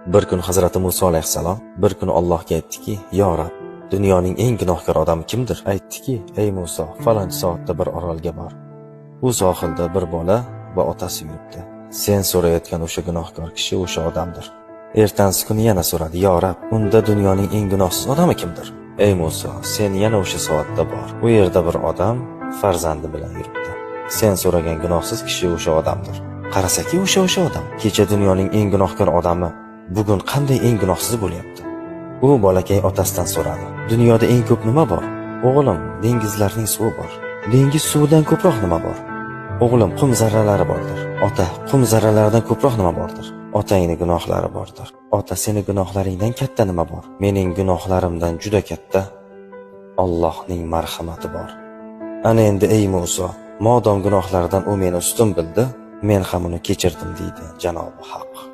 Bir kun Hazrati Muso alayhissalom bir kun Allohga aytdiki: "Yo Rob, dunyoning eng gunohkor odami kimdir?" Aytdiki: "Ey Muso, falonchi soatda bir orolga bor. Bu sohilda bir bola va otasi yuribdi. Sen so'rayotgan o'sha gunohkor kishi o'sha odamdir." Ertangi kuni yana so'radi: "Yo Rob, unda dunyoning eng gunohsiz odami kimdir?" "Ey Muso, sen yana o'sha soatda bor. U yerda bir odam farzandi bilan yuribdi. Sen so'ragan gunohsiz kishi o'sha odamdir." Qarasaki, o'sha odam. Kecha dunyoning eng gunohkor odami bugun qanday eng gunohsiz bo'lyapti? U bolakay otasidan so'radi: "Dunyoda eng ko'p nima bor?" "O'g'lim, dengizlarning suvi bor." "Dengiz suvidan ko'proq nima bor?" "O'g'lim, qum zarralari bordir." "Ota, qum zarralaridan ko'proq nima bordir?" "Otangning gunohlari bordir." "Ota, seni gunohlaringdan katta nima bor?" "Mening gunohlarimdan juda katta Allohning marhamati bor." Ana endi ey Muso, modom gunohlardan u meni ustun bildi, men ham uni kechirdim deydi Janobi Haq.